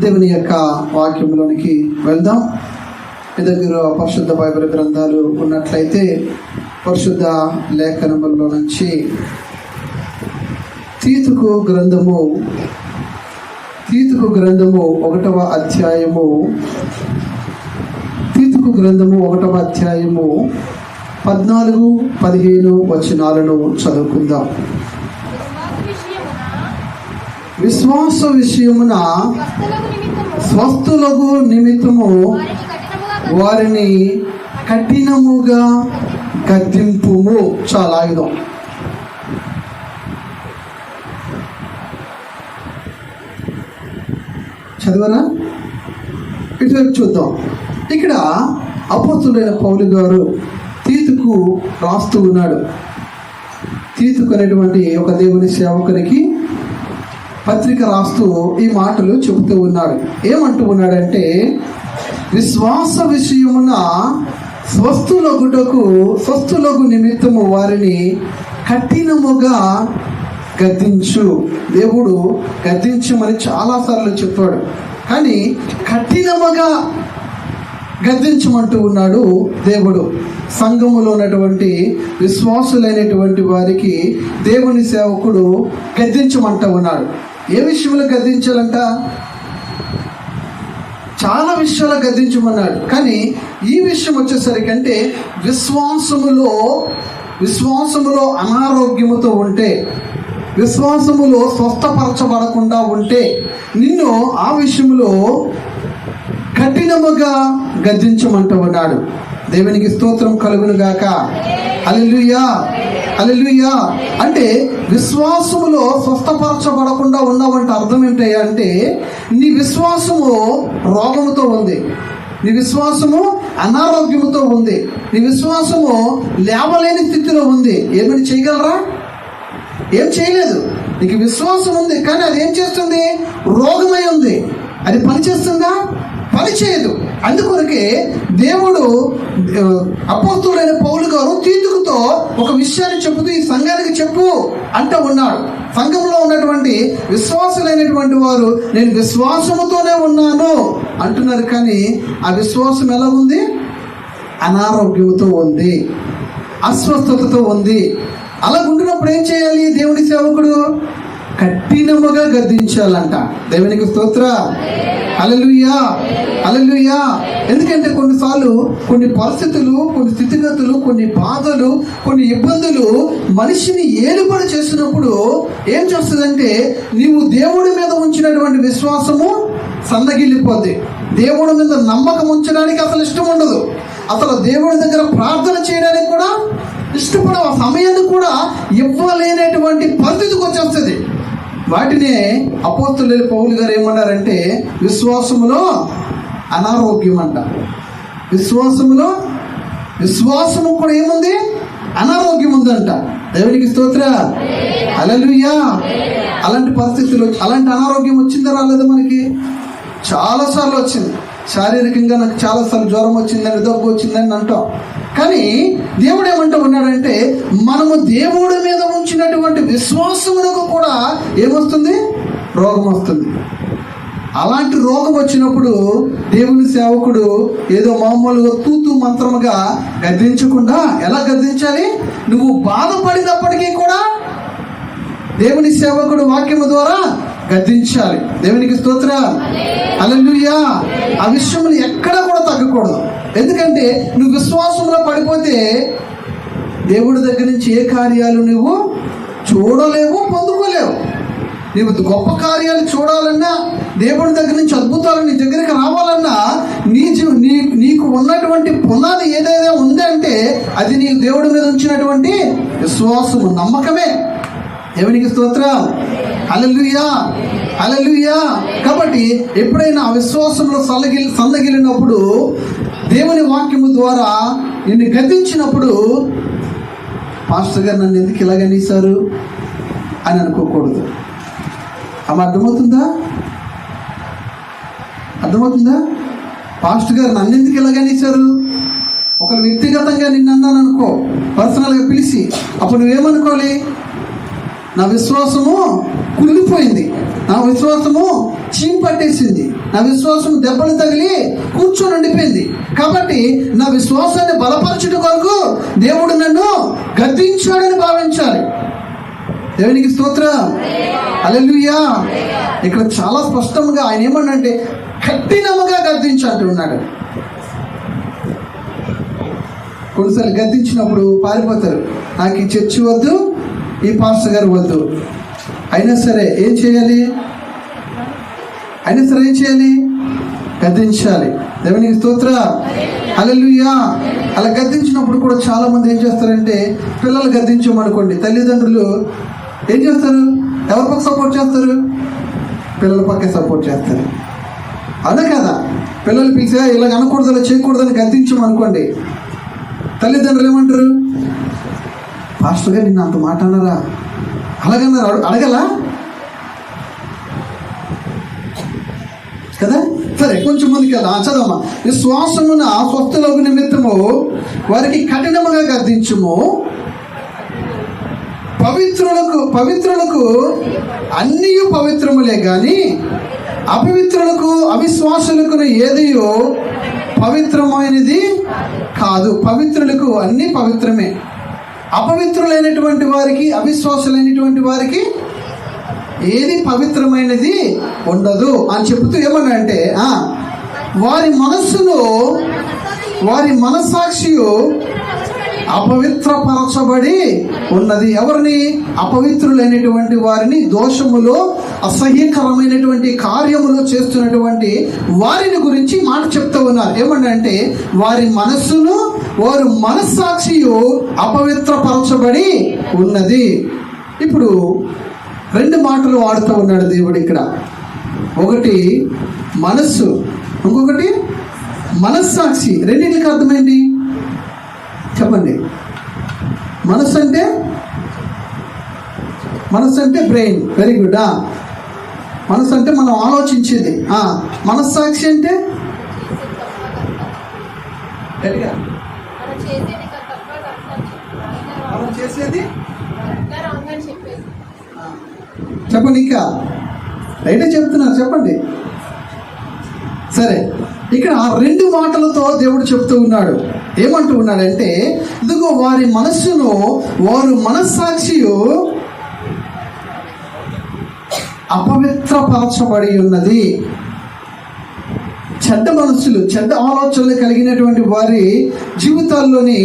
దేవుని యొక్క వాక్యంలోనికి వెళ్దాం. మీ దగ్గర పరిశుద్ధ బైబిల్ గ్రంథాలు ఉన్నట్లయితే పరిశుద్ధ లేఖనములలో నుంచి తీతుకు గ్రంథము 1వ అధ్యాయము 14-15 వచనాలను చదువుకుందాం. విశ్వాస విషయమున స్వస్థులకు నిమిత్తము వారిని కఠినముగా గద్దింపుము. చాలా ఆయుధం. చదవరా? ఇటువైపు చూద్దాం. ఇక్కడ అపోస్తులైన పౌలు గారు తీతుకు రాస్తూ ఉన్నాడు. తీతుకు అనేటువంటి ఒక దేవుని సేవకునికి పత్రిక రాస్తూ ఈ మాటలు చెబుతూ ఉన్నాడు. ఏమంటూ ఉన్నాడంటే, విశ్వాస విషయమున స్వస్థులకు నిమిత్తము వారిని కఠినముగా గద్దించు. దేవుడు గద్దించమని చాలాసార్లు చెప్పాడు, కానీ కఠినముగా గద్దించమంటూ ఉన్నాడు దేవుడు. సంఘములో ఉన్నటువంటి విశ్వాసులైనటువంటి వారికి దేవుని సేవకుడు గద్దించమంటూ ఉన్నాడు. ఏ విషయంలో గద్దించాలంట? చాలా విషయాలు గద్దించమన్నాడు. కానీ ఈ విషయం వచ్చేసరికి అంటే విశ్వాసములో అనారోగ్యముతో ఉంటే, విశ్వాసములో స్వస్థపరచబడకుండా ఉంటే నిన్ను ఆ విషయంలో కఠినముగా గద్దించమంటూ ఉన్నాడు. దేవునికి స్తోత్రం కలుగును గాక. హల్లెలూయా, హల్లెలూయా. అంటే విశ్వాసములో స్వస్థపరచబడకుండా ఉన్నావంటే అర్థం ఏంటయ్యా అంటే, నీ విశ్వాసము రోగముతో ఉంది, నీ విశ్వాసము అనారోగ్యముతో ఉంది, నీ విశ్వాసము లేవలేని స్థితిలో ఉంది. ఏమైనా చేయగలరా? ఏం చేయలేదు. నీకు విశ్వాసం ఉంది, కానీ అది ఏం చేస్తుంది? రోగమై ఉంది. అది పనిచేస్తుందా? పని చేయదు. అందుకొరకే దేవుడు అపోస్తులైన పౌలు గారు తీతుకుతో ఒక విషయాన్ని చెబుతూ ఈ సంఘానికి చెప్పు అంటూ ఉన్నాడు. సంఘంలో ఉన్నటువంటి విశ్వాసులైనటువంటి వారు నేను విశ్వాసముతోనే ఉన్నాను అంటున్నారు, కానీ ఆ విశ్వాసం ఎలా ఉంది? అనారోగ్యంతో ఉంది, అస్వస్థతతో ఉంది. అలా ఉంటున్నప్పుడు ఏం చేయాలి? దేవుని సేవకుడు కఠినముగా గద్దించాలంట. దేవునికి స్తోత్ర. హల్లెలూయా, హల్లెలూయా. ఎందుకంటే కొన్నిసార్లు కొన్ని పరిస్థితులు, కొన్ని స్థితిగతులు, కొన్ని బాధలు, కొన్ని ఇబ్బందులు మనిషిని ఏలుబడి చేసినప్పుడు ఏం చేస్తుందంటే, నీవు దేవుడి మీద ఉంచినటువంటి విశ్వాసము సన్నగిల్లిపోద్ది. దేవుడి మీద నమ్మకం ఉంచడానికి అసలు ఇష్టం ఉండదు. అసలు దేవుడి దగ్గర ప్రార్థన చేయడానికి కూడా ఇష్టపడే ఆ సమయాన్ని కూడా ఇవ్వలేనటువంటి పరిస్థితికి వచ్చేస్తుంది. వాటినే అపోస్తులైన పౌలు గారు ఏమన్నారంటే, విశ్వాసములో అనారోగ్యం అంట. విశ్వాసము కూడా ఏముంది? అనారోగ్యం ఉందంట. దేవునికి స్తోత్ర. హల్లెలూయా. అలాంటి పరిస్థితులు, అలాంటి అనారోగ్యం వచ్చిందా రాలేదా? మనకి చాలాసార్లు వచ్చింది. శారీరకంగా నాకు చాలాసార్లు జ్వరం వచ్చిందని, దగ్గు వచ్చిందని అంటాం. కానీ దేవుడు ఏమంటూ ఉన్నాడంటే, మనము దేవుడి మీద ఉంచినటువంటి విశ్వాసములకు కూడా ఏమొస్తుంది? రోగం వస్తుంది. అలాంటి రోగం వచ్చినప్పుడు దేవుని సేవకుడు ఏదో మామూలుగా తూతూ మంత్రముగా గద్దించకుండా ఎలా గద్దించాలి? నువ్వు బాధపడినప్పటికీ కూడా దేవుని సేవకుడు వాక్యము ద్వారా గద్దించాలి. దేవునికి స్తోత్ర. హల్లెలూయా. ఆ విషయంలో ఎక్కడ కూడా తగ్గకూడదు. ఎందుకంటే నువ్వు విశ్వాసంలో పడిపోతే దేవుడి దగ్గర నుంచి ఏ కార్యాలు నువ్వు చూడలేవు, పొందుకోలేవు. నీవు గొప్ప కార్యాలు చూడాలన్నా, దేవుడి దగ్గర నుంచి అద్భుతాలు నీ దగ్గరికి రావాలన్నా, నీకు ఉన్నటువంటి పునాది ఏదైనా ఉందంటే అది నీ దేవుడి మీద ఉంచినటువంటి విశ్వాసము, నమ్మకమే. దేవునికి స్తోత్రం. హల్లెలూయా, హల్లెలూయా. కాబట్టి ఎప్పుడైనా అవిశ్వాసంలో సన్నగిలినప్పుడు దేవుని వాక్యము ద్వారా నిన్ను గద్దించినప్పుడు, పాస్టర్ గారు నన్ను ఎందుకు ఇలాగనేశారు అని అనుకోకూడదు. ఆమె అర్థమవుతుందా? పాస్టర్ గారు నన్ను ఎందుకు ఇలాగనేశారు? ఒకరు వ్యక్తిగతంగా నిన్ను అన్నాను అనుకో, పర్సనల్గా పిలిచి, అప్పుడు నువ్వేమనుకోవాలి? నా విశ్వాసము కుళ్ళిపోయింది, నా విశ్వాసము చీంపట్టేసింది, నా విశ్వాసం దెబ్బలు తగిలి కూర్చొని ఉండిపోయింది. కాబట్టి నా విశ్వాసాన్ని బలపరచుట కొరకు దేవుడు నన్ను గద్దించాడని భావించాలి. దేవునికి స్తోత్రం, హల్లెలూయా. ఇక్కడ చాలా స్పష్టంగా ఆయన ఏమన్నంటే కఠినముగా గద్దించంటున్నాడు. కొన్నిసార్లు గద్దించినప్పుడు పారిపోతారు, నాకు ఈ చర్చి వద్దు, ఈ పాస్టర్ గారు వద్దు. అయినా సరే ఏం చేయాలి? గద్దించాలి. దేవునికి స్తోత్రం, హల్లెలూయా. అలా గద్దించినప్పుడు కూడా చాలా మంది ఏం చేస్తారంటే, పిల్లలు గద్దించమనుకోండి, తల్లిదండ్రులు ఏం చేస్తారు? ఎవరి పక్క సపోర్ట్ చేస్తారు? పిల్లల పక్కే సపోర్ట్ చేస్తారు. అదే కదా, పిల్లలు పిలిచా ఇలా అనకూడదు, ఇలా చేయకూడదని గద్దించమనుకోండి, తల్లిదండ్రులు ఏమంటారు? పాస్టర్ గారు నిన్ను అంత మాట అన్నారా, అలాగన్నారు, అడగలా కదా. సరే, కొంచెం ముందుకు వెళ్దాం, చదవమ్మా. విశ్వాసమున స్వస్థలోకు నిమిత్తము వారికి కఠినముగా గద్దించుము, పవిత్రులకు అన్నీ పవిత్రములే గాని అపవిత్రులకు అవిశ్వాసులకు ఏదియో పవిత్రమైనది కాదు. పవిత్రులకు అన్నీ పవిత్రమే, అపవిత్రులైనటువంటి వారికి, అవిశ్వాసులైనటువంటి వారికి ఏది పవిత్రమైనది ఉండదు అని చెబుతూ ఏమన్నా అంటే, వారి మనస్సాక్షియు అపవిత్రపరచబడి ఉన్నది. ఎవరిని? అపవిత్రులైనటువంటి వారిని, దోషములో అసహ్యకరమైనటువంటి కార్యములు చేస్తున్నటువంటి వారిని గురించి మాట చెప్తూ ఉన్నారు. ఏమన్నా వారి మనస్సును, వారి మనస్సాక్షియు అపవిత్రపరచబడి ఉన్నది. ఇప్పుడు రెండు మాటలు వాడుతూ ఉన్నాడు దేవుడు ఇక్కడ. ఒకటి మనస్సు, ఇంకొకటి మనస్సాక్షి. రెండింటికి అర్థమైంది చెప్పండి. మనస్సు అంటే బ్రెయిన్, వెరీ గుడ్. మనస్సు అంటే మనం ఆలోచించేది. మనస్సాక్షి అంటే మనం చేసేది. చెప్పండి, ఇంకా రైటే చెప్తున్నారు, చెప్పండి. సరే, ఇక్కడ ఆ రెండు మాటలతో దేవుడు చెప్తూ ఉన్నాడు. ఏమంటూ ఉన్నాడంటే, ఇదిగో వారి మనస్సును, వారు మనస్సాక్షియు అపవిత్రపరచబడి ఉన్నది. చెడ్డ మనస్సులు, చెడ్డ ఆలోచనలు కలిగినటువంటి వారి జీవితాల్లోని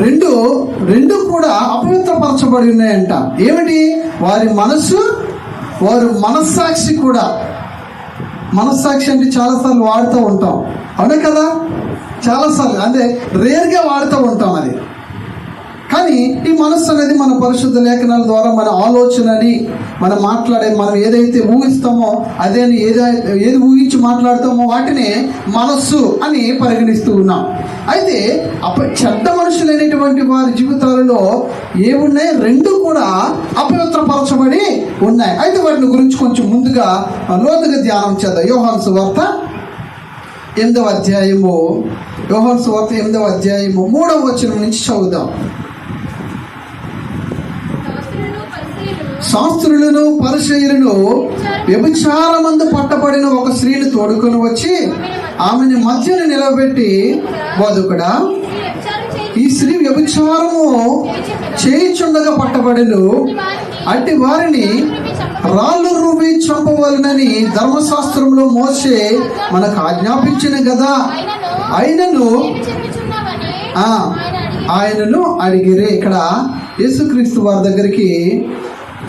రెండు కూడా అపవిత్రపరచబడి ఉన్నాయంట. ఏమిటి? వారి మనస్సు, వారి మనస్సాక్షి కూడా. మనస్సాక్షి అంటే చాలాసార్లు వాడుతూ ఉంటాం, అవునా కదా? చాలాసార్లు, అంటే రేర్గా వాడుతూ ఉంటాం అది. కానీ ఈ మనస్సు అనేది మన పరిశుద్ధ లేఖనాల ద్వారా మన ఆలోచనని, మనం మాట్లాడే, మనం ఏదైతే ఊహిస్తామో అదే, ఏది ఊహించి మాట్లాడతామో వాటిని మనస్సు అని పరిగణిస్తూ ఉన్నాం. అయితే చెడ్డ మనుషులైనటువంటి వారి జీవితాలలో ఏమున్నాయి? రెండు కూడా అపవిత్రపరచబడి ఉన్నాయి. అయితే వాటిని గురించి కొంచెం ముందుగా లోతుగా ధ్యానం చేద్దాం. యోహాను సువార్త 8వ అధ్యాయము, యోహాను సువార్త 8వ అధ్యాయము 3వ వచనం నుంచి చదువుదాం. శాస్త్రులను పరిసయ్యులను వ్యభిచారమందు పట్టబడిన ఒక స్త్రీని తోడుకొని వచ్చి ఆమెను మధ్యను నిలబెట్టి, బోధకుడా, ఈ స్త్రీ వ్యభిచారము చేయుచుండగా పట్టబడిను, అట్టి వారిని రాళ్ళు రువి చంపవలనని ధర్మశాస్త్రంలో మోసే మనకు ఆజ్ఞాపించిన కదా. ఆయనను అడిగిరే. ఇక్కడ యేసుక్రీస్తు వారి దగ్గరికి,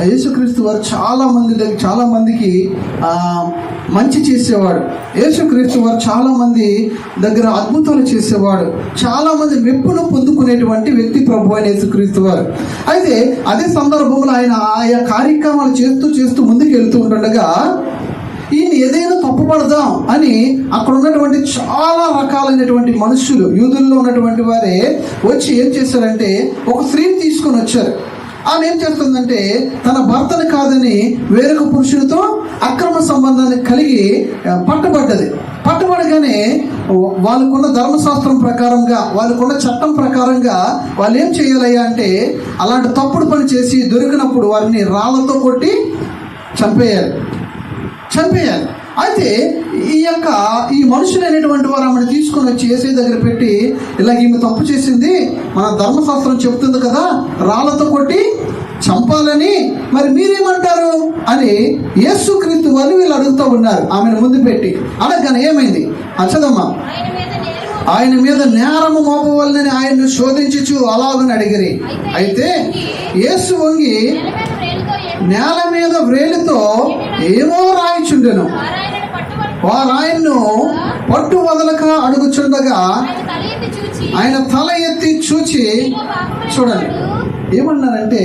యేసుక్రీస్తు వారు చాలా మందికి మంచి చేసేవాడు. యేసుక్రీస్తు వారు చాలా మంది దగ్గర అద్భుతాలు చేసేవాడు. చాలా మంది మెప్పును పొందుకునేటువంటి వ్యక్తి ప్రభు అయిన యేసుక్రీస్తు వారు. అయితే అదే సందర్భంలో ఆయన ఆయా కార్యక్రమాలు చేస్తూ ముందుకు వెళ్తూ ఉండగా, ఈయన ఏదైనా తప్పుపడదాం అని అక్కడ ఉన్నటువంటి చాలా రకాలైనటువంటి మనుషులు, యూదుల్లో ఉన్నటువంటి వారే వచ్చి ఏం చేశారంటే ఒక స్త్రీని తీసుకొని వచ్చారు. ఆమె ఏం చేస్తుందంటే తన భర్తను కాదని వేరొక పురుషుడితో అక్రమ సంబంధాన్ని కలిగి పట్టబడగానే వాళ్ళకున్న ధర్మశాస్త్రం ప్రకారంగా, వాళ్ళకున్న చట్టం ప్రకారంగా వాళ్ళు ఏం చేయాలయ్యా అంటే అలాంటి తప్పుడు పని చేసి దొరికినప్పుడు వారిని రాళ్లతో కొట్టి చంపేయాలి. అయితే ఈ మనుషులైనటువంటి వారు ఆమెను తీసుకొని వచ్చి యేసయ్య దగ్గర పెట్టి, ఇలాగ ఈమె తప్పు చేసింది, మన ధర్మశాస్త్రం చెప్తుంది కదా రాళ్లతో కొట్టి చంపాలని, మరి మీరేమంటారు అని యేసుక్రీస్తు వారు వీళ్ళు అడుగుతూ ఉన్నారు ఆమెను ముందు పెట్టి. అనగానే ఏమైంది చదమ్మా? ఆయన మీద నేరము మోపవలనని ఆయన్ను శోధించుచు అలాగని అడిగిరి. అయితే యేసు వంగి నేల మీద వ్రేలితో ఏమో రాయిచుండెను. వారు ఆయన్ను పట్టు వదలక అడుగుచుండగా ఆయన తల ఎత్తి చూచి, చూడండి ఏమన్నారంటే,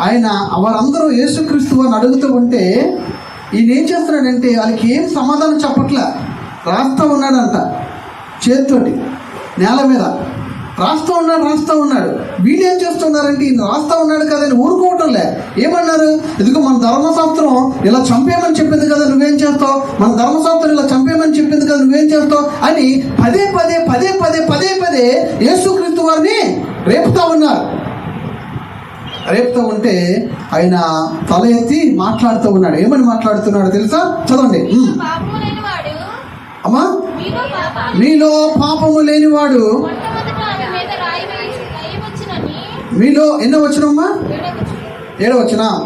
ఆయన వారందరూ యేసుక్రీస్తు వారిని అడుగుతూ ఉంటే ఈయన ఏం చేస్తున్నాడంటే వాళ్ళకి ఏం సమాధానం చెప్పట్లే, రాస్తూ ఉన్నాడంట చేతితోటి నేల మీద రాస్తూ ఉన్నాడు. వీళ్ళు ఏం చేస్తున్నారంటే ఈయన రాస్తూ ఉన్నాడు కదని ఊరుకోవటంలే. ఏమన్నారు? ఇదిగో మన ధర్మశాస్త్రం ఇలా చంపేయమని చెప్పింది కదా, నువ్వేం చేస్తావు? మన ధర్మశాస్త్రం ఇలా చంపేయమని చెప్పింది కదా, నువ్వేం చేస్తావు అని పదే యేసుక్రీస్తు వారిని రేపుతూ ఉంటే ఆయన తల ఎత్తి మాట్లాడుతూ ఉన్నాడు. ఏమని మాట్లాడుతున్నాడు తెలుసా? చదవండి. అమ్మా, మీలో పాపము లేనివాడు, మీలో ఎన్నో వచనమ్మా? 7వ వచనం.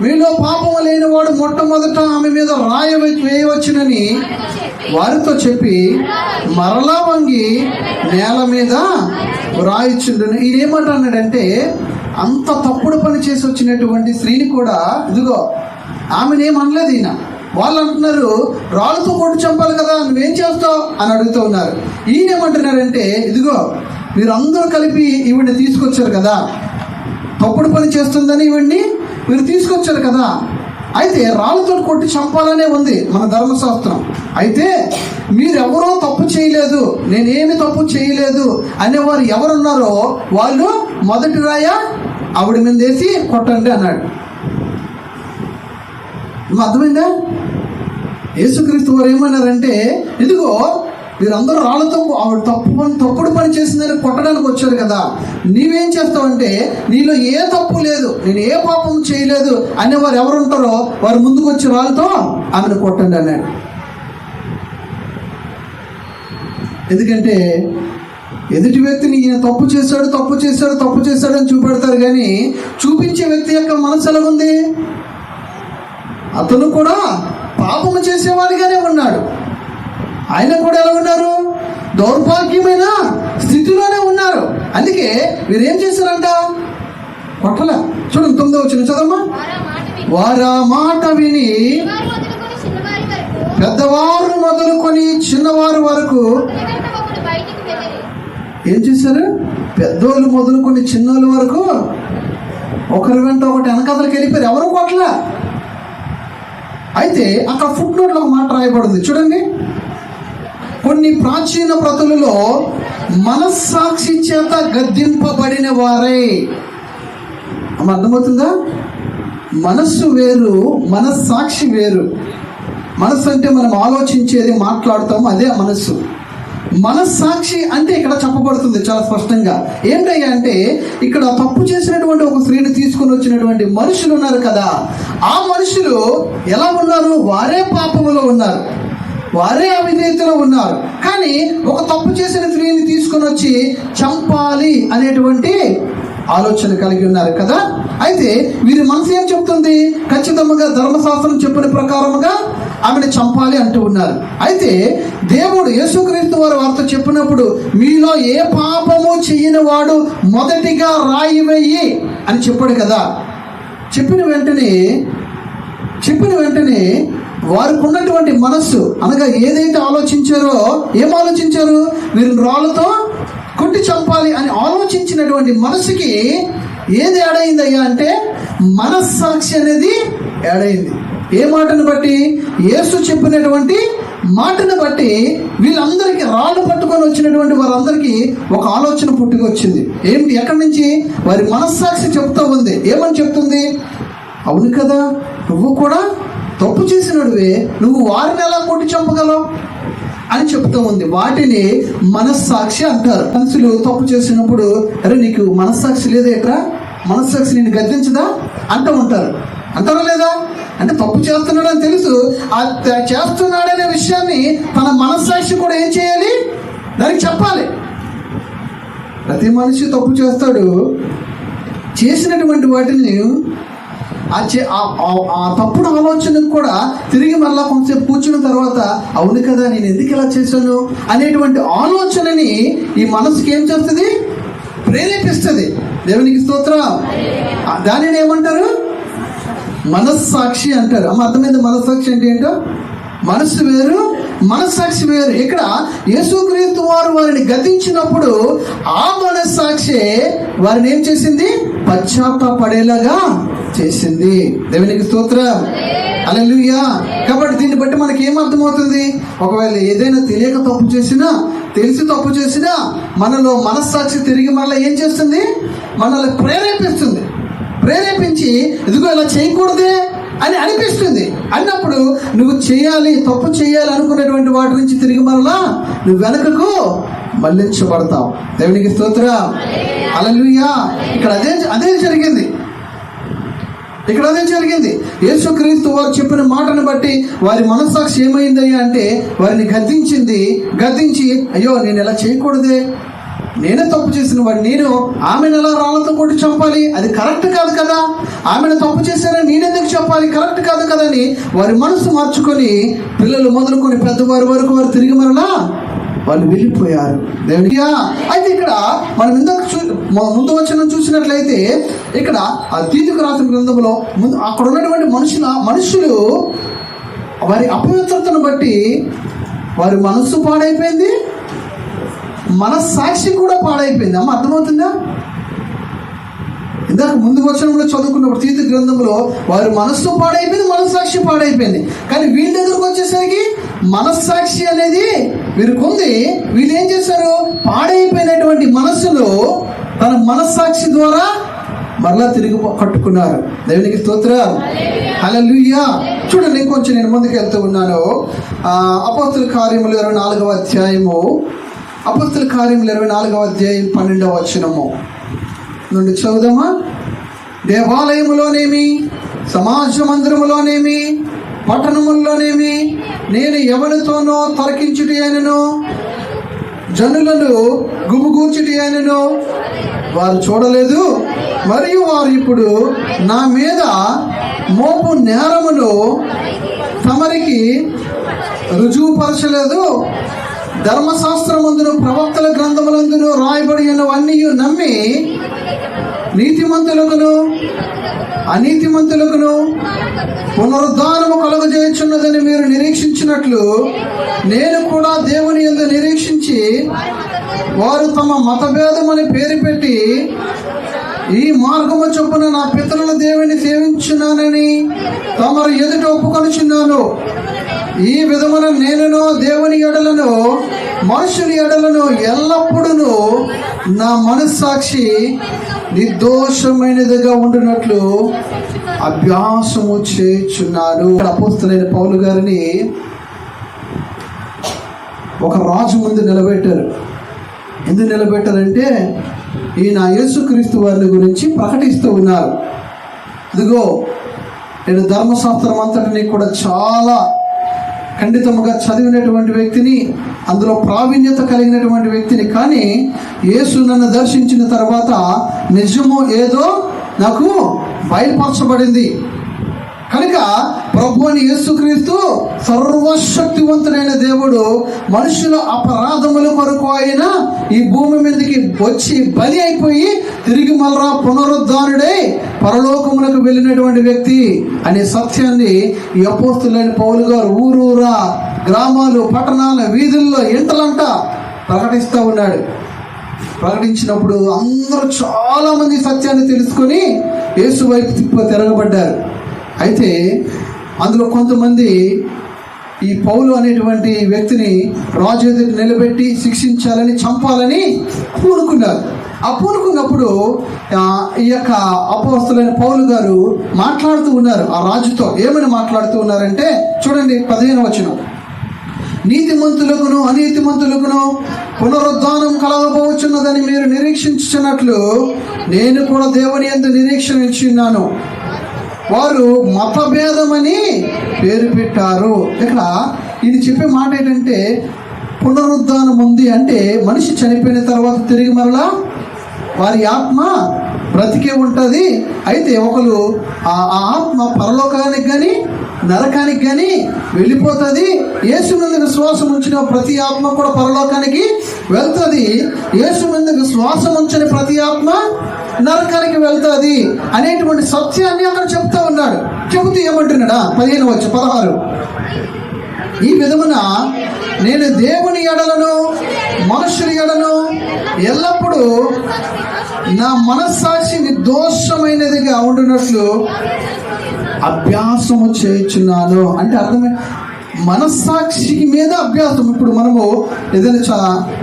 మీలో పాపము లేనివాడు మొట్టమొదట ఆమె మీద రాయి వేయవచ్చునని వారితో చెప్పి మరలా వంగి నేల మీద రాయిచుండును. ఈయన ఏమంటున్నాడంటే, అంత తప్పుడు పని చేసి వచ్చినటువంటి స్త్రీని కూడా ఇదిగో ఆమెనేమనలేదు ఈయన. వాళ్ళు అంటున్నారు రాళ్ళతో కొట్టు చంపాలి కదా, నువ్వేం చేస్తావు అని అడుగుతూ ఉన్నారు. ఈయన ఏమంటున్నారంటే, ఇదిగో మీరు అందరూ కలిపి ఈవిడ్ని తీసుకొచ్చారు కదా, తప్పుడు పని చేస్తుందని ఈవిడ్ని మీరు తీసుకొచ్చారు కదా, అయితే రాళ్ళతో కొట్టి చంపాలనే ఉంది మన ధర్మశాస్త్రం. అయితే మీరెవరో తప్పు చేయలేదు, నేనేమి తప్పు చేయలేదు అనేవారు ఎవరున్నారో వాళ్ళు మొదటి రాయ ఆవిడ మీద వేసి కొట్టండి అన్నాడు. అర్థమైందా? యేసుక్రీస్తు వారు ఏమన్నారంటే, ఇదిగో మీరందరూ రాళ్ళతో ఆవిడ తప్పుడు పని చేసిందని కొట్టడానికి వచ్చారు కదా, నీవేం చేస్తావంటే నీలో ఏ తప్పు లేదు, నేను ఏ పాపం చేయలేదు అనేవారు ఎవరు ఉంటారో వారు ముందుకు వచ్చి రాళ్ళతో ఆమెను కొట్టండి అన్నాడు. ఎందుకంటే ఎదుటి వ్యక్తిని ఈయన తప్పు చేశాడు అని చూపెడతారు, కానీ చూపించే వ్యక్తి యొక్క మనసు ఎలాగుంది? అతను కూడా పాపము చేసేవాడిగానే ఉన్నాడు. ఆయన కూడా ఎలా ఉన్నారు? దౌర్భాగ్యమైన స్థితిలోనే ఉన్నారు. అందుకే వీరేం చేశారంట? కొట్టలే. చూడండి 9వ వచనం చదమ్మా. వారా మాట విని పెద్దవారు మొదలుకొని చిన్నవారు వరకు ఏం చేశారు? పెద్దోళ్ళు మొదలుకొని చిన్నోళ్ళ వరకు ఒకరి వెంట ఒకటి వెనకదలకి వెళ్ళిపోయారు. ఎవరు కొట్టలే. అయితే అక్కడ ఫుట్ నోట్లో ఒక మాట రాయబడింది చూడండి. కొన్ని ప్రాచీన ప్రతులలో మనస్సాక్షి చేత గద్దింపబడిన వారై. అర్థమవుతుందా? మనస్సు వేరు, మనస్సాక్షి వేరు. మనస్సు అంటే మనం ఆలోచించేది, మాట్లాడతాము, అదే మనస్సు. మనస్సాక్షి అంటే ఇక్కడ చెప్పబడుతుంది చాలా స్పష్టంగా. ఏంటయ్యా అంటే, ఇక్కడ తప్పు చేసినటువంటి ఒక స్త్రీని తీసుకొని వచ్చినటువంటి మనుషులు ఉన్నారు కదా, ఆ మనుషులు ఎలా ఉన్నారు? వారే పాపములో ఉన్నారు, వారే అవిధేయతలో ఉన్నారు. కానీ ఒక తప్పు చేసిన స్త్రీని తీసుకొని వచ్చి చంపాలి అనేటువంటి ఆలోచన కలిగి ఉన్నారు కదా. అయితే వీరి మనసు ఏం చెప్తుంది? ఖచ్చితంగా ధర్మశాస్త్రం చెప్పిన ప్రకారముగా ఆమెను చంపాలి అంటూ ఉన్నారు. అయితే దేవుడు యేసుక్రీస్తు వారితో చెప్పినప్పుడు మీలో ఏ పాపము చెయ్యని వాడు మొదటిగా రాయి వేయి అని చెప్పాడు కదా. చెప్పిన వెంటనే వారికి ఉన్నటువంటి మనస్సు అనగా ఏదైతే ఆలోచించారో, ఏం ఆలోచించారు? వీరిని రాళ్ళతో కొట్టి చంపాలి అని ఆలోచించినటువంటి మనసుకి ఏది ఏడైందయ్యా అంటే మనస్సాక్షి అనేది ఏడైంది. ఏ మాటను బట్టి? యేసు చెప్పినటువంటి మాటను బట్టి వీళ్ళందరికీ రాళ్ళు పట్టుకొని వచ్చినటువంటి వారందరికీ ఒక ఆలోచన పుట్టుకొచ్చింది. ఏమిటి? ఎక్కడి నుంచి? వారి మనస్సాక్షి చెప్తూ ఉంది. ఏమని చెప్తుంది? అవును కదా, నువ్వు కూడా తప్పు చేసినడువే, నువ్వు వారిని ఎలా కొట్టి చంపగలవు అని చెప్తూ ఉంది. వాటిని మనస్సాక్షి అంటారు. మనుషులు తప్పు చేసినప్పుడు, అరే నీకు మనస్సాక్షి లేదేట్రా, మనస్సాక్షి నిన్ను గద్దించదా అంటూ ఉంటారు. అంటారా లేదా? అంటే తప్పు చేస్తున్నాడని తెలుసు, ఆ చేస్తున్నాడనే విషయాన్ని తన మనస్సాక్షి కూడా ఏం చేయాలి? దానికి చెప్పాలి. ప్రతి మనిషి తప్పు చేస్తాడు. చేసినటువంటి వాటిని ఆ తప్పుడు ఆలోచనకు కూడా తిరిగి మళ్ళా కొంచెంసేపు కూర్చున్న తర్వాత, అవును కదా నేను ఎందుకు ఇలా చేశాను అనేటువంటి ఆలోచనని ఈ మనసుకి ఏం చేస్తుంది? ప్రేరేపిస్తుంది. దేవునికి స్తోత్రం. దానిని ఏమంటారు? మనస్సాక్షి అంటారు. అమ్మ అర్థమైంది? మనస్సాక్షి అంటే ఏంటో? మనస్సు వేరు, మనస్సాక్షి వేరు. ఇక్కడ యేసుక్రీస్తు వారు వారిని గద్దించినప్పుడు ఆ మనస్సాక్షి వారిని ఏం చేసింది? పశ్చాత్తాపడేలాగా చేసింది. దేవునికి స్తోత్రం. హల్లెలూయా. కాబట్టి దీన్ని బట్టి మనకి ఏమర్థమవుతుంది? ఒకవేళ ఏదైనా తెలియక తప్పు చేసినా, తెలిసి తప్పు చేసినా, మనలో మనస్సాక్షి తిరిగి మళ్ళీ ఏం చేస్తుంది? మనల్ని ప్రేరేపిస్తుంది. ప్రేరేపించి ఇదిగో ఇలా చేయకూడదే అని అనిపిస్తుంది. అన్నప్పుడు నువ్వు చేయాలి, తప్పు చేయాలి అనుకునేటువంటి వాటి నుంచి తిరిగి మరలా నువ్వు వెనకకు మళ్ళించబడతావు. దేవునికి స్తోత్రం. హల్లెలూయా. ఇక్కడ అదే జరిగింది. ఇక్కడ అదే జరిగింది. యేసుక్రీస్తు వారు చెప్పిన మాటను బట్టి వారి మనస్సాక్షి ఏమైందయ్యా అంటే వారిని గద్దించి అయ్యో నేను ఎలా చేయకూడదే, నేనే తప్పు చేసిన వాడు, నేను ఆమెను ఎలా రాళ్ళతో కొట్టి చంపాలి, అది కరెక్ట్ కాదు కదా, ఆమెను తప్పు చేశారని నేనెందుకు చెప్పాలి, కరెక్ట్ కాదు కదా అని వారి మనసు మార్చుకొని పిల్లలు మొదలుకొని పెద్దవారి వరకు వారు తిరిగి మరలా వాళ్ళు వెళ్ళిపోయారు. దేవునికి. అయితే ఇక్కడ మనం ఇందాక ముందు వచ్చిన చూసినట్లయితే ఇక్కడ ఆ తీతుకు రాసిన గ్రంథంలో అక్కడ ఉన్నటువంటి మనుషులు వారి అపవిత్రతను బట్టి వారి మనస్సు పాడైపోయింది, మనస్సాక్షి కూడా పాడైపోయింది. అమ్మ అర్థమవుతుందా? ఇందాక ముందు వచనంలో చదువుకున్నప్పుడు తీతు గ్రంథంలో వారి మనస్సు పాడైపోయింది, మనస్సాక్షి పాడైపోయింది. కానీ వీళ్ళ దగ్గరకు వచ్చేసరికి మనస్సాక్షి అనేది వీరికి ఉంది. వీళ్ళు ఏం చేశారు? పాడైపోయినటువంటి మనస్సులో తన మనస్సాక్షి ద్వారా మరలా తిరిగి కట్టుకున్నారు. దేవునికి స్తోత్రం. హల్లెలూయా. చూడండి, కొంచెం నేను ముందుకు వెళ్తూ ఉన్నాను. అపోస్తుల కార్యములు 24వ అధ్యాయము, అపోస్తుల కార్యములు 24వ అధ్యాయం 12వ వచనము నుండి చదువుదామా? దేవాలయములోనేమి, సమాజ మందిరములోనేమి, పట్టణముల్లోనేమి నేను ఎవరితోనో తర్కించుటి అయినను, జనులను గుమిగూర్చుటి అయినను వారు చూడలేదు. మరియు వారు ఇప్పుడు నా మీద మోపు నేరమును తమరికి రుజువుపరచలేదు. ధర్మశాస్త్రమందును ప్రవక్తల గ్రంథములందును రాయబడి ఉన్నవన్నీ నమ్మి నీతిమంతులకును అనీతిమంతులకును పునరుద్ధానము కలుగజేయుచున్నదని మీరు నిరీక్షించినట్లు నేను కూడా దేవుని యందు నిరీక్షించి, వారు తమ మతభేదమని పేరు పెట్టి ఈ మార్గము చొప్పున నా పితరుల దేవుని సేవించున్నానని తమరు ఎదుట ఒప్పుకొనుచున్నాను. ఈ విధమున నేనును దేవుని ఎడలను మనుషుని ఎడలను ఎల్లప్పుడూ నా మనస్సాక్షి నిర్దోషమైనదిగా ఉండునట్లు అభ్యాసము చేయుచున్నాను. అపోస్తలుడైన పౌలు గారిని ఒక రాజు ముందు నిలబెట్టారు. ఎందుకు నిలబెట్టారంటే ఈయన యేసుక్రీస్తు వారిని గురించి ప్రకటిస్తూ ఉన్నారు. ఇదిగో నేను ధర్మశాస్త్రం అంతటిని కూడా చాలా ఖండితముగా చదివినటువంటి వ్యక్తిని, అందులో ప్రావీణ్యత కలిగినటువంటి వ్యక్తిని. కానీ యేసు నన్ను దర్శించిన తర్వాత నిజమో ఏదో నాకు బయలుపరచబడింది కనుక ప్రభువుని యేసుక్రీస్తు సర్వశక్తివంతుడైన దేవుడు మనుషుల అపరాధముల కొరకు ఆయన ఈ భూమి మీదకి వచ్చి బలి అయిపోయి తిరిగి మళ్ళా పునరుద్ధానుడై పరలోకములకు వెళ్ళినటువంటి వ్యక్తి అనే సత్యాన్ని ఈ అపోస్తలుడైన పౌలు గారు ఊరూరా, గ్రామాలు, పట్టణాల, వీధుల్లో, ఇంటలంట ప్రకటిస్తూ ఉన్నాడు. ప్రకటించినప్పుడు అందరూ చాలా మంది సత్యాన్ని తెలుసుకొని యేసు వైపు తిరగబడ్డారు. అయితే అందులో కొంతమంది ఈ పౌలు అనేటువంటి వ్యక్తిని రాజు ఎదుట నిలబెట్టి శిక్షించాలని, చంపాలని పూనుకున్నారు. ఆ పూనుకున్నప్పుడు ఈ యొక్క అపోస్తలుడైన పౌలు గారు మాట్లాడుతూ ఉన్నారు ఆ రాజుతో. ఏమని మాట్లాడుతూ ఉన్నారంటే చూడండి 15వ వచనం. నీతిమంతులకును అనీతిమంతులకును పునరుద్ధానం కలగబోచున్నదని మీరు నిరీక్షించుచున్నట్లు నేను కూడా దేవుని యందు నిరీక్షణ ఇచ్చున్నాను. వారు మతభేదమని పేరు పెట్టారు. ఇక్కడ ఇది చెప్పే మాట ఏంటంటే పునరుద్ధానం ఉంది అంటే మనిషి చనిపోయిన తర్వాత తిరిగి మరలా వారి ఆత్మ బ్రతికే ఉంటుంది. అయితే ఒకరు ఆ ఆత్మ పరలోకానికి కానీ నరకానికి కానీ వెళ్ళిపోతుంది. యేసు మీద విశ్వాసం ఉంచిన ప్రతి ఆత్మ కూడా పరలోకానికి వెళ్తుంది. యేసు మీద విశ్వాసం ఉంచని ప్రతి ఆత్మ నరకానికి వెళ్తుంది అనేటువంటి సత్యాన్ని అక్కడ చెప్తా ఉన్నాడు. చెబుతూ ఏమంటున్నాడా 16 ఈ విధమున నేను దేవుని ఎడలను మనుషుల ఎడలను ఎల్లప్పుడూ నా మనస్సాక్షి నిర్దోషమైనదిగా ఉండునట్లు అభ్యాసము చేయుచున్నాను. అంటే అర్థమే మనస్సాక్షి మీద అభ్యాసం. ఇప్పుడు మనము ఏదైనా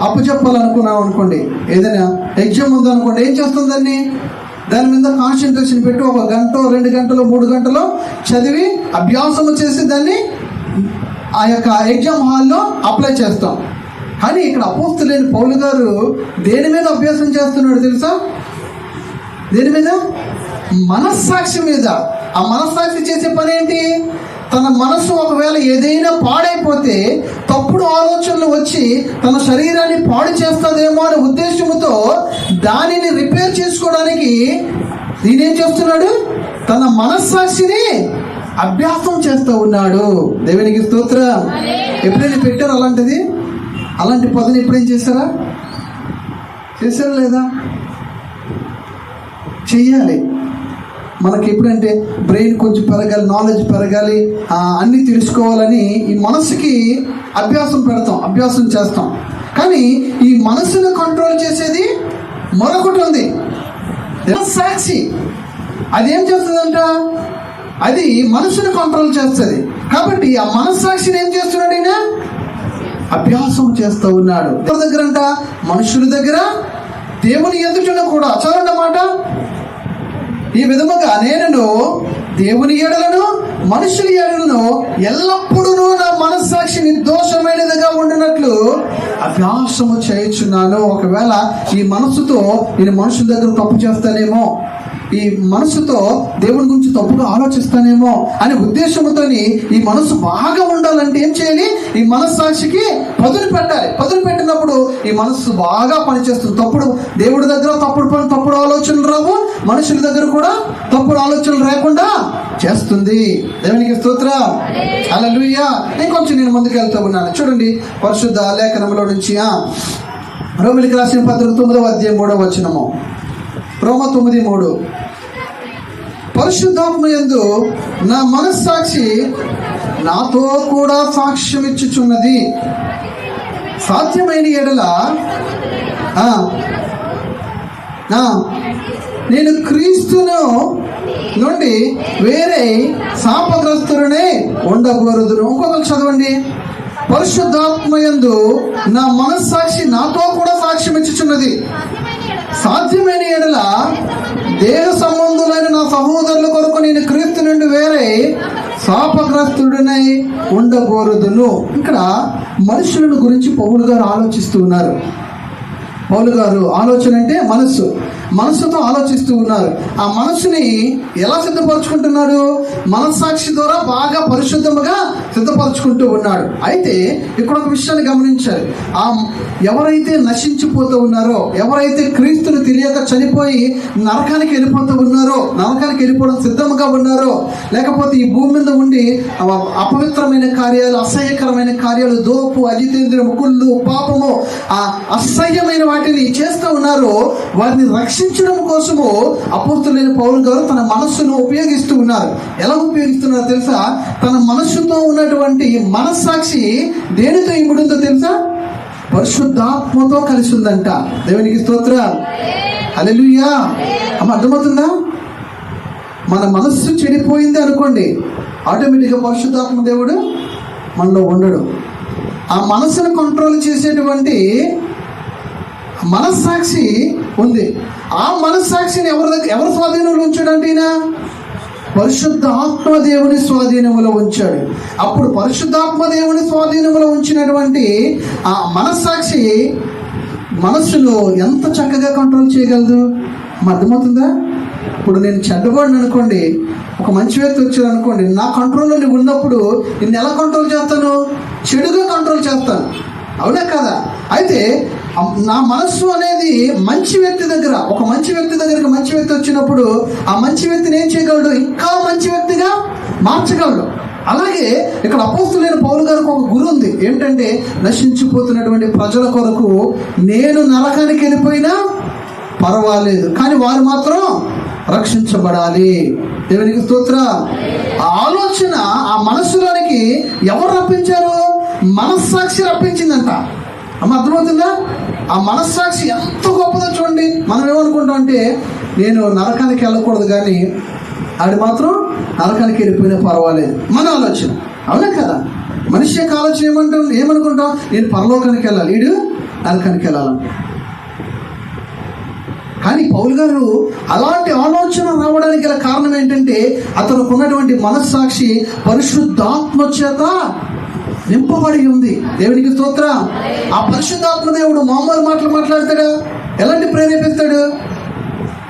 అప్పచెప్పాలనుకున్నాం అనుకోండి, ఏదైనా ఎగ్జామ్ ఉందనుకోండి, ఏం చేస్తుందండి? దాని మీద కాన్సన్ట్రేషన్ పెట్టి 1 గంట 2 గంటలు 3 గంటలు చదివి అభ్యాసము చేసి దాన్ని ఆ యొక్క ఎగ్జామ్ హాల్లో అప్లై చేస్తాం. కానీ ఇక్కడ అపోస్తలుడైన పౌలు గారు దేని మీద అభ్యాసం చేస్తున్నాడు తెలుసా? దేని మీద? మనస్సాక్షి మీద. ఆ మనస్సాక్షి చేసే పని ఏంటి? తన మనసు ఒకవేళ ఏదైనా పాడైపోతే, తప్పుడు ఆలోచనలు వచ్చి తన శరీరాన్ని పాడు చేస్తుందేమో అనే ఉద్దేశంతో దానిని రిపేర్ చేసుకోవడానికి నేనేం చేస్తున్నాడు? తన మనస్సాక్షిని అభ్యాసం చేస్తూ ఉన్నాడు. దేవునికి స్తోత్రం. ఎప్పుడైనా పెట్టారు అలాంటిది? అలాంటి పదని ఎప్పుడేం చేశారా? చేశారా లేదా? చెయ్యాలి. మనకి ఎప్పుడంటే బ్రెయిన్ కొంచెం పెరగాలి, నాలెడ్జ్ పెరగాలి, అన్నీ తెలుసుకోవాలని ఈ మనసుకి అభ్యాసం పెడతాం, అభ్యాసం చేస్తాం. కానీ ఈ మనసును కంట్రోల్ చేసేది మరొకటి ఉంది, సాక్షి. అదేం చేస్తుందంట? అది మనసును కంట్రోల్ చేస్తుంది. కాబట్టి ఆ మనస్సాక్షిని ఏం చేస్తున్నాడు? ఈయన అభ్యాసం చేస్తూ ఉన్నాడు. ఎవరి దగ్గర అంట? మనుషుల దగ్గర, దేవుని ఎదుట కూడా. చదవండి మాట. ఈ విధముగా నేను దేవుని ఎడలను మనుషుల ఎడలను ఎల్లప్పుడూ నా మనస్సాక్షి నిర్దోషమైనదిగా ఉండినట్లు అభ్యాసము చేయుచున్నాను. ఒకవేళ ఈ మనసుతో నేను మనుషుల దగ్గర తప్పు చేస్తానేమో, ఈ మనసుతో దేవుని గురించి తప్పుగా ఆలోచిస్తానేమో అనే ఉద్దేశంతో ఈ మనసు బాగా ఉండాలంటే ఏం చేయాలి? ఈ మనస్సాక్షికి పదును పెట్టాలి. పదును పెట్టినప్పుడు ఈ మనస్సు బాగా పనిచేస్తుంది. తప్పుడు దేవుడి దగ్గర తప్పుడు ఆలోచనలు రావు, మనుషుల దగ్గర కూడా తప్పుడు ఆలోచనలు రాకుండా చేస్తుంది. దేవునికి స్తోత్రం. హల్లెలూయా. ఇంకొంచెం నేను ముందుకు వెళ్తూ ఉన్నాను. చూడండి పరిశుద్ధ లేఖనంలో నుంచి రోమీయులకు రాసిన పత్రిక 9వ అధ్యాయం 3వ వచనము. రోమ 9:3. పరిశుద్ధాత్మ యందు నా మనస్సాక్షి నాతో కూడా సాక్ష్యం ఇచ్చుచున్నది. సాధ్యమైన ఎడల నేను క్రీస్తును నుండి వేరే శాపగ్రస్తులనే ఉండకూడదును. ఇంకొకరు చదవండి. పరిశుద్ధాత్మ యందు నా మనస్సాక్షి నాతో కూడా సాక్ష్యం ఇచ్చుచున్నది. సాధ్యమైన ఎడల దేహ సంబంధులైన నా సహోదరుల కొరకు నేను క్రీస్తు నుండి వేరే శాపగ్రస్తుడినై ఉండకూడదును. ఇక్కడ మనుషులను గురించి పౌలు గారు ఆలోచిస్తూ ఉన్నారు. పౌలు గారు ఆలోచన అంటే మనస్సుతో ఆలోచిస్తూ ఉన్నారు. ఆ మనస్సుని ఎలా సిద్ధపరచుకుంటున్నాడు? మనస్సాక్షి ద్వారా బాగా పరిశుద్ధముగా సిద్ధపరచుకుంటూ ఉన్నాడు. అయితే ఇక్కడ ఒక విషయాన్ని గమనించాలి. ఎవరైతే నశించిపోతూ ఉన్నారో, ఎవరైతే క్రీస్తుని తెలియక చనిపోయి నరకానికి వెళ్ళిపోతూ ఉన్నారో, నరకానికి వెళ్ళిపోవడం సిద్ధంగా ఉన్నారో, లేకపోతే ఈ భూమి మీద ఉండి అపవిత్రమైన కార్యాలు, అసహ్యకరమైన కార్యాలు, దోపు, అజితేంద్రియము, కుళ్ళు, పాపము, అసహ్యమైన వాటిని చేస్తూ ఉన్నారో, వారిని రక్షించడం కోసము అపోస్తలుడైన పౌలు గారు తన మనస్సును ఉపయోగిస్తూ ఉన్నారు. ఎలా ఉపయోగిస్తున్నారు తెలుసా? తన మనస్సుతో ఉన్నటువంటి మనస్సాక్షి దేనితో ఇముడుందో తెలుసా? పరిశుద్ధాత్మతో కలిసి ఉందంట. దేవునికి స్తోత్రం. హల్లెలూయా. అర్థమవుతుందా? మన మనస్సు చెడిపోయింది అనుకోండి, ఆటోమేటిక్గా పరిశుద్ధాత్మ దేవుడు మనలో ఉండడు. ఆ మనసును కంట్రోల్ చేసేటువంటి మనస్సాక్షి ఉంది. ఆ మనస్సాక్షిని ఎవరు స్వాధీనంలో ఉంచాడంటే ఈయన పరిశుద్ధాత్మ దేవుని స్వాధీనములో ఉంచాడు. అప్పుడు పరిశుద్ధాత్మ దేవుని స్వాధీనములో ఉంచినటువంటి ఆ మనస్సాక్షి మనస్సును ఎంత చక్కగా కంట్రోల్ చేయగలదు. అర్థమవుతుందా? ఇప్పుడు నేను చెడ్డవాడిని అనుకోండి, ఒక మంచి వ్యక్తి వచ్చాడు అనుకోండి, నా కంట్రోల్లో నువ్వు ఉన్నప్పుడు నిన్ను ఎలా కంట్రోల్ చేస్తాను? చెడుగా కంట్రోల్ చేస్తాను. అవునా కదా? అయితే నా మనస్సు అనేది మంచి వ్యక్తి దగ్గర, ఒక మంచి వ్యక్తి దగ్గరికి మంచి వ్యక్తి వచ్చినప్పుడు ఆ మంచి వ్యక్తిని ఏం చేయగలడు? ఇంకా మంచి వ్యక్తిగా మార్చగలడు. అలాగే ఇక్కడ అపోస్తులైన పౌలు గారికి ఒక గురి ఉంది. ఏంటంటే, నశించిపోతున్నటువంటి ప్రజల కొరకు నేను నరకానికి వెళ్ళిపోయినా పర్వాలేదు, కానీ వారు మాత్రం రక్షించబడాలి. దేవునికి స్తోత్రం. ఆ ఆలోచన ఆ మనస్సులోనికి ఎవరు రప్పించారు? మనస్సాక్షి రప్పించిందంట. అమ్మ, అర్థమవుతుందా? ఆ మనస్సాక్షి ఎంత గొప్పదో చూడండి. మనం ఏమనుకుంటాం అంటే, నేను నరకానికి వెళ్ళకూడదు కానీ ఆడు మాత్రం నరకానికి వెళ్ళిపోయినా పర్వాలేదు, మన ఆలోచన. అవునా కదా? మనిషి యొక్క ఆలోచన ఏమనుకుంటాం? నేను పరలోకానికి వెళ్ళాలి, వీడు నరకానికి వెళ్ళాలంట. కానీ పౌలు గారు అలాంటి ఆలోచన రావడానికి గల కారణం ఏంటంటే, అతనికి ఉన్నటువంటి మనస్సాక్షి పరిశుద్ధాత్మ చేత నింపబడి ఉంది. దేవునికి స్తోత్రం. ఆ పరిశుద్ధాత్మ దేవుడు మామూలు మాటలు మాట్లాడతాడా? ఎలాంటి ప్రేరేపిస్తాడు?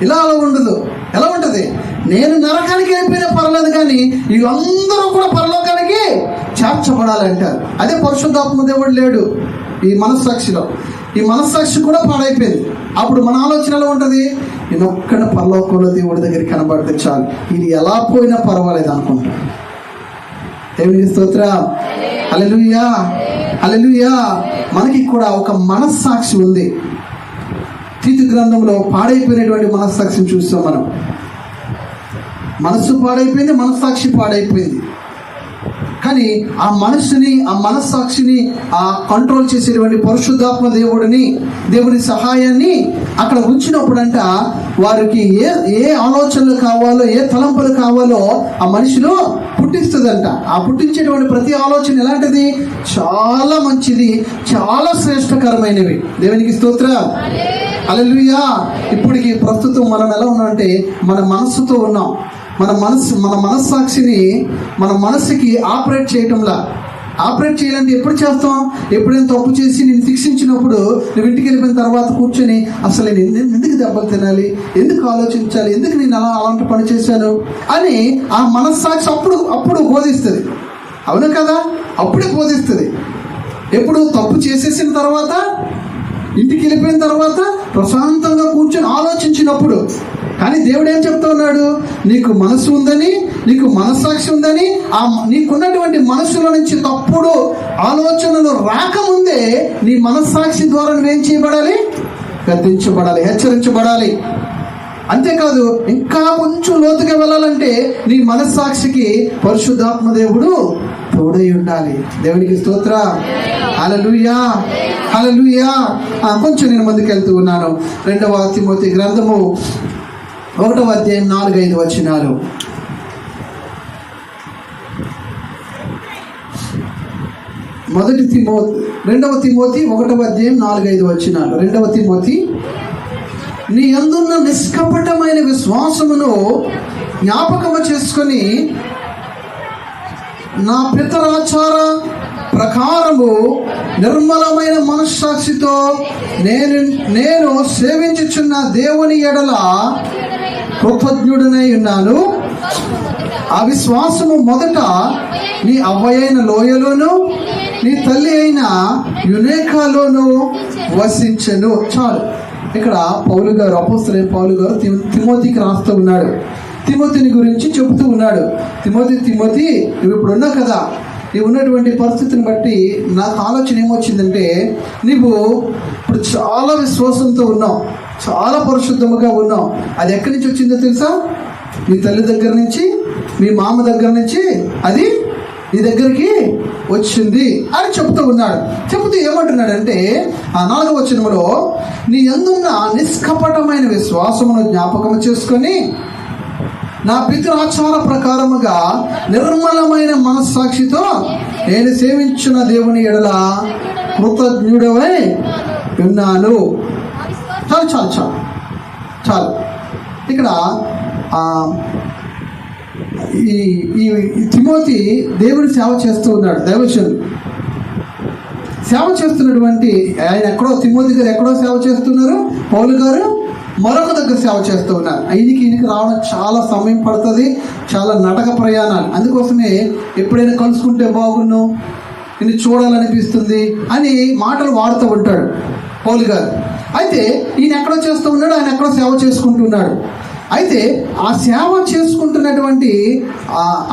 ఇలా అలా ఉండదు. ఎలా ఉంటుంది? నేను నరకానికి అయిపోయినా పర్లేదు కానీ వీళ్ళందరూ కూడా పరలోకానికి చేర్చబడాలంటారు. అదే పరిశుద్ధాత్మ దేవుడు లేడు ఈ మనస్సాక్షిలో. ఈ మనస్సాక్షి కూడా పాడైపోయింది. అప్పుడు మన ఆలోచన ఎలా ఉంటుంది? నేను ఒక్కడ పరలోకంలో దేవుడి దగ్గరికి కనబడితే చాలు, ఇది ఎలా పోయినా పర్వాలేదు అనుకుంటా. దేవునికి స్తోత్రం. హల్లెలూయా, హల్లెలూయా. మనకి కూడా ఒక మనస్సాక్షి ఉంది. తీతు గ్రంథంలో పాడైపోయినటువంటి మనస్సాక్షిని చూస్తాం మనం. మనస్సు పాడైపోయింది, మనస్సాక్షి పాడైపోయింది. కానీ ఆ మనస్సుని, ఆ మనస్సాక్షిని ఆ కంట్రోల్ చేసేటువంటి పరిశుద్ధాత్మ దేవుని సహాయాన్ని అక్కడ ఉంచినప్పుడంట వారికి ఏ ఆలోచనలు కావాలో, ఏ తలంపులు కావాలో ఆ మనిషిలో పుట్టిస్తుందంట. ఆ పుట్టించేటువంటి ప్రతి ఆలోచన ఎలాంటిది? చాలా మంచిది, చాలా శ్రేష్టకరమైనవి. దేవునికి స్తోత్రం. హల్లెలూయా. ఇప్పటికి ప్రస్తుతం మనం ఎలా ఉన్నామంటే, మన మనస్సుతో ఉన్నాం. మన మనస్సాక్షిని మన మనస్సుకి ఆపరేట్ చేయటంలా. ఆపరేట్ చేయాలంటే ఎప్పుడు చేస్తాం? ఎప్పుడైనా తప్పు చేసి నేను శిక్షించినప్పుడు నువ్వు ఇంటికి వెళ్ళిపోయిన తర్వాత కూర్చొని అసలు నేను ఎందుకు దెబ్బలు తినాలి, ఎందుకు ఆలోచించాలి, ఎందుకు నేను అలాంటి పని చేశాను అని ఆ మనస్సాక్షి అప్పుడు బోధిస్తుంది. అవును కదా? అప్పుడే బోధిస్తుంది. ఎప్పుడు తప్పు చేసేసిన తర్వాత, ఇంటికి వెళ్ళిపోయిన తర్వాత ప్రశాంతంగా కూర్చొని ఆలోచించినప్పుడు. కానీ దేవుడు ఏం చెప్తా ఉన్నాడు? నీకు మనసు ఉందని, నీకు మనస్సాక్షి ఉందని, ఆ నీకున్నటువంటి మనస్సులో నుంచి తప్పుడు ఆలోచనలు రాకముందే నీ మనస్సాక్షి ద్వారా నువ్వేం చేయబడాలి? గద్దించబడాలి, హెచ్చరించబడాలి. అంతేకాదు, ఇంకా కొంచెం లోతుగా వెళ్ళాలంటే నీ మనస్సాక్షికి పరిశుద్ధాత్మ దేవుడు తోడై ఉండాలి. దేవునికి స్తోత్రం. హల్లెలూయా, హల్లెలూయా. కొంచెం నేను ముందుకు వెళ్తూ ఉన్నాను. 2వ తిమోతి గ్రంథము 1వ అధ్యాయం 4-5 వచనాలు. 2వ తిమోతి 1వ అధ్యాయం 4-5 వచనాలు. 2వ తిమోతి, నీ యందున్న నిష్కపటమైన విశ్వాసమును జ్ఞాపకము చేసుకొని నా పితరాచార ప్రకారము నిర్మలమైన మనస్సాక్షితో నేను సేవించుచున్న దేవుని ఎడల కృతజ్ఞుడనై ఉన్నాను. ఆ విశ్వాసము మొదట నీ అవ్వయైన లోయలోను, నీ తల్లి అయిన యునేకాలోను వసించెను. చాలు. ఇక్కడ పౌలు గారు, అపోస్తలుడైన పౌలు గారు తిమోతికి రాస్తూ ఉన్నాడు. తిమోతిని గురించి చెబుతూ ఉన్నాడు. తిమోతి నువ్వు ఇప్పుడు ఉన్నావు కదా, నీవు ఉన్నటువంటి పరిస్థితిని బట్టి నాకు ఆలోచన ఏమొచ్చిందంటే, నీవు ఇప్పుడు చాలా విశ్వాసంతో ఉన్నావు, చాలా పరిశుద్ధముగా ఉన్నావు. అది ఎక్కడి నుంచి వచ్చిందో తెలుసా? మీ తల్లి దగ్గర నుంచి, మీ మామ దగ్గర నుంచి అది నీ దగ్గరికి వచ్చింది అని చెప్తూ ఉన్నాడు. చెబుతూ ఏమంటున్నాడంటే, ఆ 4వ వచనములో, నీ యందున్న నిష్కపటమైన విశ్వాసమును జ్ఞాపకము చేసుకొని నా పితృ ఆచార ప్రకారముగా నిర్మలమైన మనస్సాక్షితో నేను సేవించిన దేవుని ఎడల కృతజ్ఞుడవై ఉన్నాను. చాలు చాలు చాలు చాలు. ఇక్కడ ఈ తిమోతి దేవుని సేవ చేస్తూ ఉన్నాడు. దైవజనుడు సేవ చేస్తున్నటువంటి ఆయన ఎక్కడో, తిమోతి గారు ఎక్కడో సేవ చేస్తున్నారు, పౌలు గారు మరొక దగ్గర సేవ చేస్తూ ఉన్నారు. ఈయనకి రావడం చాలా సమయం పడుతుంది, చాలా నడక ప్రయాణాలు. అందుకోసమే ఎప్పుడైనా కలుసుకుంటే బాగున్ను, ఇది చూడాలనిపిస్తుంది అని మాటలు వాడుతూ ఉంటాడు పౌలు గారు. అయితే ఈయన ఎక్కడో చేస్తూ ఉన్నాడు, ఆయన ఎక్కడో సేవ చేసుకుంటున్నాడు. అయితే ఆ సేవ చేసుకుంటున్నటువంటి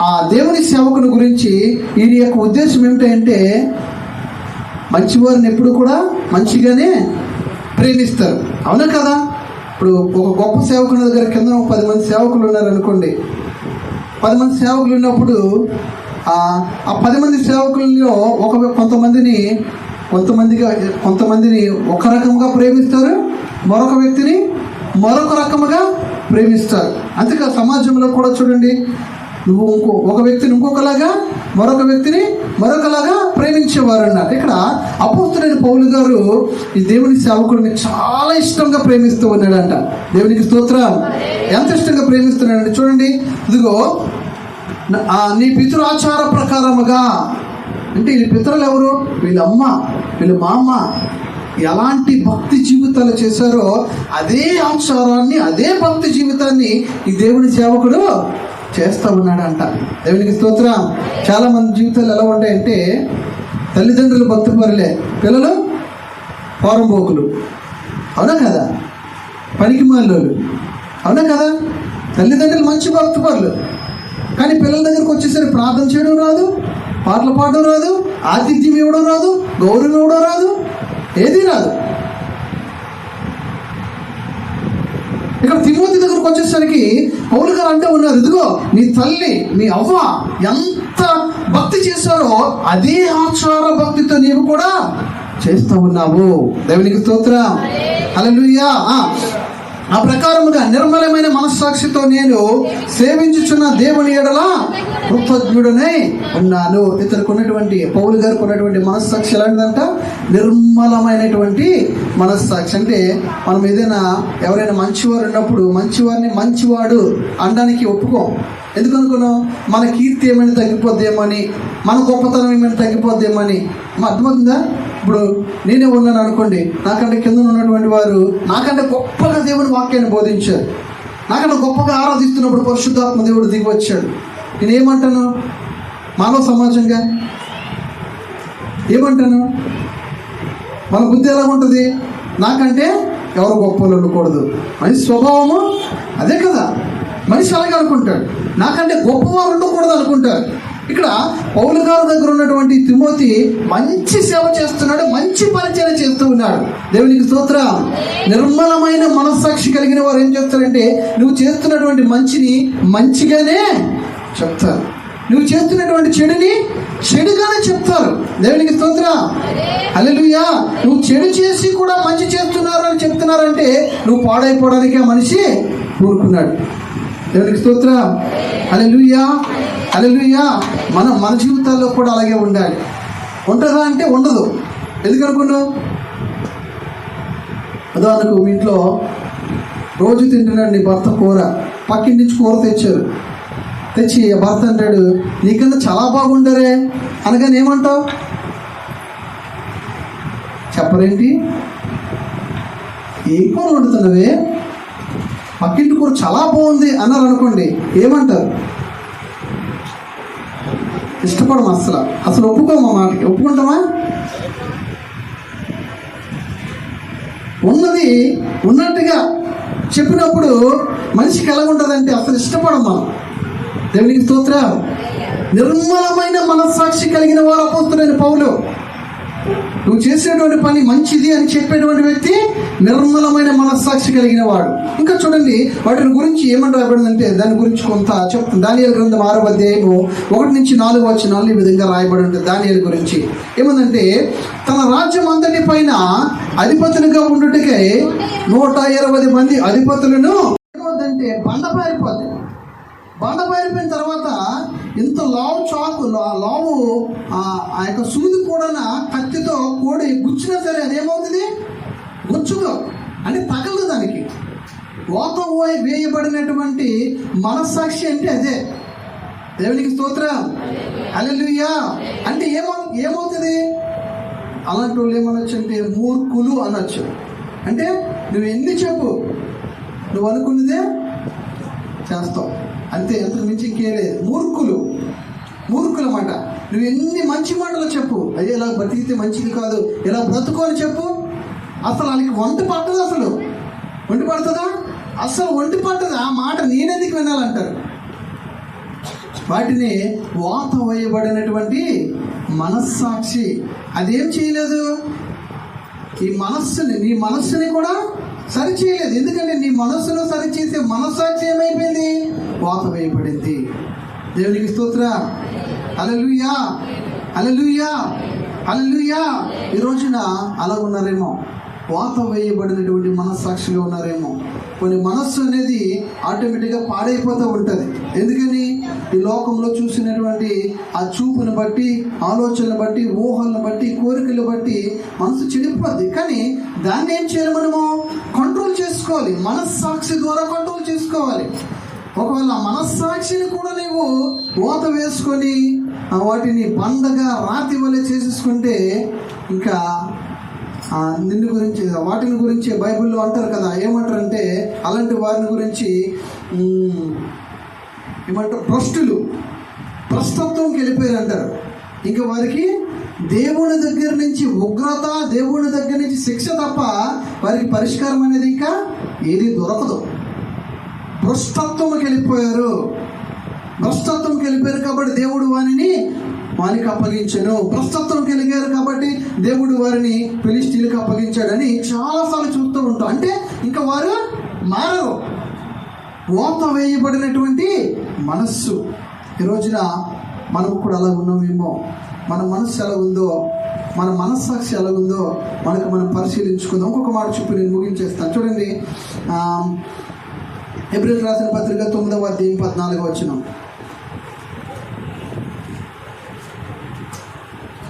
ఆ దేవుని సేవకుని గురించి ఈయన యొక్క ఉద్దేశం ఏమిటంటే, మంచివారిని ఎప్పుడు కూడా మంచిగానే ప్రేమిస్తారు. అవునా కదా? ఇప్పుడు ఒక గొప్ప సేవకుని దగ్గర కింద 10 మంది సేవకులు ఉన్నారనుకోండి. 10 మంది సేవకులు ఉన్నప్పుడు ఆ 10 మంది సేవకుల్లో కొంతమందిని ఒక రకంగా ప్రేమిస్తారు, మరొక వ్యక్తిని మరొక రకముగా ప్రేమిస్తారు. అంతేకా సమాజంలో కూడా చూడండి, ఒక వ్యక్తిని ఇంకొకలాగా, మరొక వ్యక్తిని మరొకలాగా ప్రేమించేవారు అన్నారు. ఇక్కడ అపోస్తలుడైన పౌలు గారు ఈ దేవుని సేవకుడిని చాలా ఇష్టంగా ప్రేమిస్తూ ఉన్నాడంట. దేవునికి స్తోత్రం. ఎంత ఇష్టంగా ప్రేమిస్తున్నాడంటే చూడండి, ఇదిగో నీ పితృ ఆచార ప్రకారముగా, అంటే వీళ్ళ పితరులు ఎవరు? వీళ్ళ అమ్మ, వీళ్ళ మామ ఎలాంటి భక్తి జీవితాలు చేశారో అదే ఆచారాన్ని, అదే భక్తి జీవితాన్ని ఈ దేవుని సేవకుడు చేస్తూ ఉన్నాడంట. దేవునికి స్తోత్రం. చాలా మంది జీవితాలు ఎలా ఉంటాయంటే, తల్లిదండ్రులు భక్తి పరులే, పిల్లలు పోరంబోకులు. అవునా కదా? పనికి మాలోలు. అవునా కదా? తల్లిదండ్రులు మంచి భక్తి పరులు, కానీ పిల్లల దగ్గరకు వచ్చేసరికి ప్రార్థన చేయడం రాదు, పాటలు పాడడం రాదు, ఆతిథ్యం ఇవ్వడం రాదు, గౌరవం ఇవ్వడం రాదు, ఏదీ రాదు. ఇక్కడ తిమోతి దగ్గరకు వచ్చేసరికి పౌలు గారు అంటే ఉన్నారు, ఇదిగో నీ తల్లి, నీ అవ్వ ఎంత భక్తి చేశారో అదే ఆచార భక్తితో నీవు కూడా చేస్తూ ఉన్నావు. దేవునికి స్తోత్రం. హల్లెలూయా. ఆ ప్రకారముగా నిర్మలమైన మనస్సాక్షితో నేను సేవించుచున్న దేవుని ఎడల కృతజ్ఞుడనై ఉన్నాను. ఇతనికి ఉన్నటువంటి, పౌలు గారికి ఉన్నటువంటి మనస్సాక్షి ఎలాంటిదంట? నిర్మలమైనటువంటి మనస్సాక్షి. అంటే మనం ఏదైనా ఎవరైనా మంచివారు ఉన్నప్పుడు మంచివారిని మంచివాడు అనడానికి ఒప్పుకోం. ఎందుకు అనుకున్నాం? మన కీర్తి ఏమైనా తగ్గిపోద్దేమో అని, మన గొప్పతనం ఏమైనా తగ్గిపోద్దేమో అని. అర్థమవుతుందా? ఇప్పుడు నేనే ఉన్నాను అనుకోండి, నాకంటే కింద ఉన్నటువంటి వారు నాకంటే గొప్పగా దేవుని వాక్యాన్ని బోధించారు, నాకంటే గొప్పగా ఆరాధిస్తున్నప్పుడు పరిశుద్ధాత్మ దేవుడు దిగి వచ్చాడు. నేనేమంటాను? మానవ సమాజంగా ఏమంటాను? మన బుద్ధి ఎలా ఉంటుంది? నాకంటే ఎవరు గొప్పలు ఉండకూడదు. మనిషి స్వభావము అదే కదా, మనిషి అలాగే అనుకుంటాడు. నాకంటే గొప్పవారు ఉండకూడదు అనుకుంటారు. ఇక్కడ పౌలు గారి దగ్గర ఉన్నటువంటి తిమోతి మంచి సేవ చేస్తున్నాడు, మంచి పరిచయం చేస్తూ ఉన్నాడు. దేవునికి స్తోత్రం. నిర్మలమైన మనస్సాక్షి కలిగిన వారు ఏం చేస్తారంటే, నువ్వు చేస్తున్నటువంటి మంచిని మంచిగానే చెప్తారు, నువ్వు చేస్తున్నటువంటి చెడుని చెడుగానే చెప్తారు. దేవునికి స్తోత్రం. హల్లెలూయా. నువ్వు చెడు చేసి కూడా మంచి చేస్తున్నారు అని చెప్తున్నారంటే నువ్వు పాడైపోవడానికి ఆ మనిషి కోరుకున్నాడు. దేవునికి స్తోత్రం. హల్లెలూయా. హల్లెలూయా. మన జీవితాల్లో కూడా అలాగే ఉండాలి. ఉంటుందా అంటే ఉండదు. ఎందుకనుకున్నావు? ఉదాహరణకు మీ ఇంట్లో రోజు తింటున్నాడు నీ భర్త కూర, పక్కింటి నుంచి కూర తెచ్చి భర్త అంటాడు, నీకన్నా చాలా బాగుండరే అనగానే ఏమంటావు? చెప్పరేంటి? ఏ కూర వండుతున్నవే, పక్కింటి కూర చాలా బాగుంది అన్నారు అనుకోండి, ఏమంటారు? ఇష్టపడము, అసలు ఒప్పుకోమా మాటకి. ఒప్పుకుంటామా? ఉన్నది ఉన్నట్టుగా చెప్పినప్పుడు మనిషికి ఎలా ఉంటుందంటే అసలు ఇష్టపడం మనం. దేవునికి స్తోత్రం. నిర్మలమైన మనస్సాక్షి కలిగిన వారు అపోస్తలుడైన పౌలు. నువ్వు చేసేటువంటి పని మంచిది అని చెప్పేటువంటి వ్యక్తి నిర్మలమైన మనస్సాక్షి కలిగిన వాడు. ఇంకా చూడండి వాటిని గురించి ఏమని రాయబడిందంటే, దాని గురించి కొంత చెప్తుంది. దానియేలు గ్రంథం 6వ అధ్యాయము 1 నుంచి 4 వచనాలు ఈ విధంగా రాయబడి ఉంటుంది. దానియేలు గురించి ఏమందంటే, తన రాజ్యం అంతటి పైన అధిపతులుగా ఉండుటకై 120 మంది అధిపతులను ఏమవుతుందంటే బండ పారిపోద్ది. బండ బయలుపోయిన తర్వాత ఇంత లావు చాకు లావు ఆ యొక్క సూది కూడా కత్తితో కోడి గుచ్చినా సరే అదేమవుతుంది, గుచ్చుగా అంటే తగలదు దానికి. వాత వేయబడినటువంటి మనస్సాక్షి అంటే అదే. దేవునికి స్తోత్రం, హల్లెలూయా. అంటే ఏమవుతుంది, అలాంటి వాళ్ళు ఏమనొచ్చు అంటే మూర్ఖులు అనొచ్చు. అంటే నువ్వు ఎన్ని చెప్పు, నువ్వు అనుకున్నదే చేస్తావు అంతే, అంతకు మించి ఇంకేం లేదు. మూర్ఖులు అన్నమాట. నువ్వు ఎన్ని మంచి మాటలు చెప్పు, అయ్యే ఇలా బతికితే మంచిది కాదు, ఇలా బ్రతుకు అని చెప్పు, అసలు వాళ్ళకి వంట పట్టదు. అసలు వంట పడుతుందా? అసలు వంట పట్టదు. ఆ మాట నేనెందుకు వినాలంటారు. వాటిని వాత వేయబడినటువంటి మనస్సాక్షి అదేం చేయలేదు, నీ మనస్సుని కూడా సరి చేయలేదు. ఎందుకంటే నీ మనస్సును సరి చేసే మనస్సాక్షి ఏమైపోయింది, వాత వేయబడింది. దేవునికి స్తోత్రం, హల్లెలూయా, హల్లెలూయా, హల్లెలూయా. ఈ రోజున అలా ఉన్నారేమో, వాత వేయబడినటువంటి మనస్సాక్షిగా ఉన్నారేమో. కొన్ని మనస్సు అనేది ఆటోమేటిక్గా పాడైపోతూ ఉంటుంది. ఎందుకని, ఈ లోకంలో చూసినటువంటి ఆ చూపును బట్టి, ఆలోచనలు బట్టి, ఊహలను బట్టి, కోరికలు బట్టి మనసు చెడిపోద్ది. కానీ దాన్ని ఏం చేయాలి, మనము కంట్రోల్ చేసుకోవాలి. మనస్సాక్షి ద్వారా కంట్రోల్ చేసుకోవాలి. ఒకవేళ మనస్సాక్షిని కూడా నీవు ఊత వేసుకొని వాటిని బండగా రాతి వలె చేసేసుకుంటే, ఇంకా నిన్ను గురించి వాటిని గురించి బైబిల్లో అంటారు కదా, ఏమంటారంటే అలాంటి వారిని గురించి ఏమంటారు, భ్రష్టత్వంకి వెళ్ళిపోయారు అంటారు. ఇంకా వారికి దేవుని దగ్గర నుంచి ఉగ్రత, దేవుని దగ్గర నుంచి శిక్ష తప్ప వారికి పరిష్కారం అనేది ఇంకా ఏది దొరకదు. భ్రష్టత్వంకి వెళ్ళిపోయారు కాబట్టి దేవుడు వానికి అప్పగించను. భ్రష్టత్వం కలిగారు కాబట్టి దేవుడు వారిని ఫిలిష్తీయులకు అప్పగించాడని చాలాసార్లు చూస్తూ ఉంటాం. అంటే ఇంకా వారు మారరు. వాత వేయబడినటువంటి మనస్సు. ఈ రోజున మనం కూడా అలా ఉన్నామేమో. మన మనస్సు ఎలా ఉందో, మన మనస్సాక్షి ఎలా ఉందో మనం పరిశీలించుకుందాం. ఇంకొక మాట చెప్పి నేను ముగించేస్తాను. చూడండి, హెబ్రీయులకు రాసిన పత్రిక 9వ అధ్యాయం 14వ వచనం.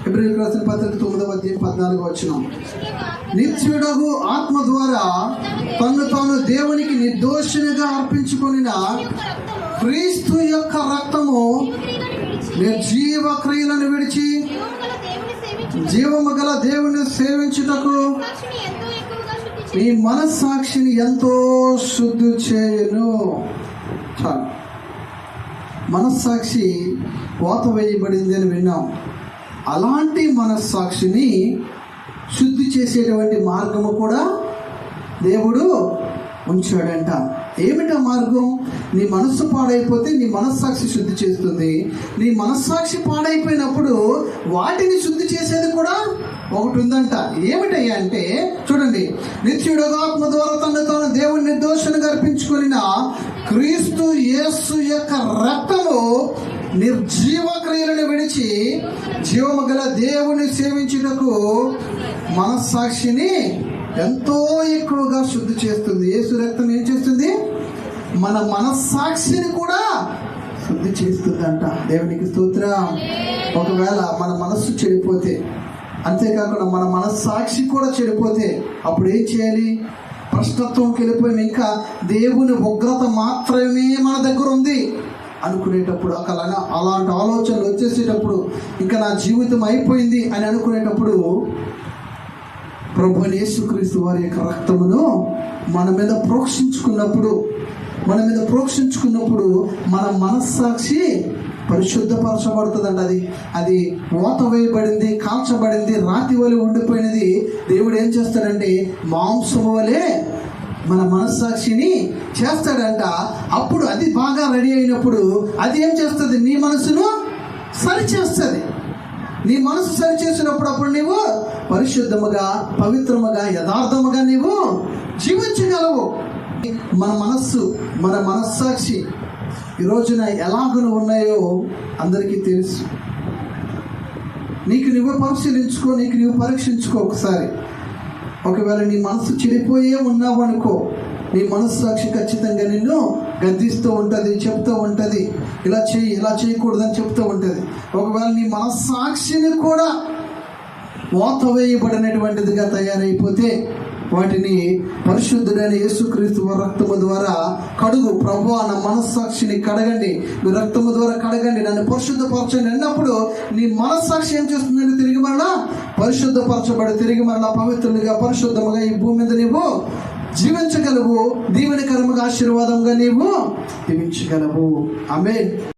హెబ్రీయులకు రాసిన పత్రిక 9వ అధ్యాయం 14వ వచనం. నిత్యుడగు ఆత్మ ద్వారా తను తాను దేవునికి నిర్దోషినిగా అర్పించుకొనిన క్రీస్తు యొక్క రక్తము నిర్జీవ క్రియలను విడిచి జీవము గల దేవుని సేవించుటకు మీ మనస్సాక్షిని ఎంతో శుద్ధి చేయను. చాలు, మనస్సాక్షి వాత వేయబడింది అని విన్నాం. అలాంటి మనస్సాక్షిని శుద్ధి చేసేటువంటి మార్గము కూడా దేవుడు ఉంచాడంట. ఏమిటా మార్గం? నీ మనస్సు పాడైపోతే నీ మనస్సాక్షి శుద్ధి చేస్తుంది. నీ మనస్సాక్షి పాడైపోయినప్పుడు వాటిని శుద్ధి చేసేది కూడా ఒకటి ఉందంట. ఏమిటయ్యా అంటే, చూడండి, నిత్యుడుగా ఆత్మ ద్వారా తను తాను దేవుని నిర్దోషణగా అర్పించుకొనిన క్రీస్తు యేసు యొక్క రక్తము నిర్జీవ క్రియలను విడిచి జీవము గల దేవుని సేవించుటకు మనస్సాక్షిని ఎంతో ఎక్కువగా శుద్ధి చేస్తుంది. యేసు రక్తం ఏం చేస్తుంది? మన మనస్సాక్షిని కూడా శుద్ధి చేస్తుందంట. దేవునికి స్తోత్రం. ఒకవేళ మన మనస్సు చెడిపోతే, అంతేకాకుండా మన మనస్సాక్షి కూడా చెడిపోతే అప్పుడు ఏం చేయాలి? భ్రష్టత్వంకి వెళ్ళిపోయి ఇంకా దేవుని ఉగ్రత మాత్రమే మన దగ్గర ఉంది అనుకునేటప్పుడు, అలాంటి ఆలోచనలు వచ్చేసేటప్పుడు, ఇంకా నా జీవితం అయిపోయింది అని అనుకునేటప్పుడు ప్రభువైన యేసుక్రీస్తు వారి యొక్క రక్తమును మన మీద ప్రోక్షించుకున్నప్పుడు మన మనస్సాక్షి పరిశుద్ధపరచబడుతుందండి. అది వాత వేయబడింది, కాల్చబడింది, రాతి వలె ఉండిపోయినది. దేవుడు ఏం చేస్తాడంటే మాంసము వలె మన మనస్సాక్షిని చేస్తాడంట. అప్పుడు అది బాగా రెడీ అయినప్పుడు అది ఏం చేస్తుంది? నీ మనసును సరిచేస్తుంది. నీ మనసు సరిచేసినప్పుడు అప్పుడు నీవు పరిశుద్ధముగా, పవిత్రముగా, యథార్థముగా నీవు జీవించగలవు. మన మనస్సు, మన మనస్సాక్షి ఈ రోజున ఎలాగను ఉన్నాయో అందరికీ తెలుసు. నీకు నువ్వు పరిశీలించుకో, నీకు నువ్వు పరీక్షించుకో ఒకసారి. ఒకవేళ నీ మనసు చెడిపోయే ఉన్నావు అనుకో, నీ మనస్సాక్షి ఖచ్చితంగా నిన్ను గద్దిస్తూ ఉంటుంది, చెప్తూ ఉంటుంది, ఇలా చేయి, ఇలా చేయకూడదని చెప్తూ ఉంటుంది. ఒకవేళ నీ మనస్సాక్షిని కూడా మోత వేయబడినటువంటిదిగా తయారైపోతే వాటిని పరిశుద్ధుడైన యేసుక్రీస్తు రక్తము ద్వారా కడుగు. ప్రభువా, నా మనస్సాక్షిని కడగండి, మీ రక్తము ద్వారా కడగండి, నన్ను పరిశుద్ధపరచండి అన్నప్పుడు నీ మనస్సాక్షి ఏం చేస్తుందంటే తిరిగి మరలా పరిశుద్ధపరచబడి తిరిగి మరలా పవిత్రులుగా పరిశుద్ధముగా ఈ భూమి మీద నీవు జీవించగలవు. దీవెనకరముగా ఆశీర్వాదంగా నీవు జీవించగలవు. ఆమేన్.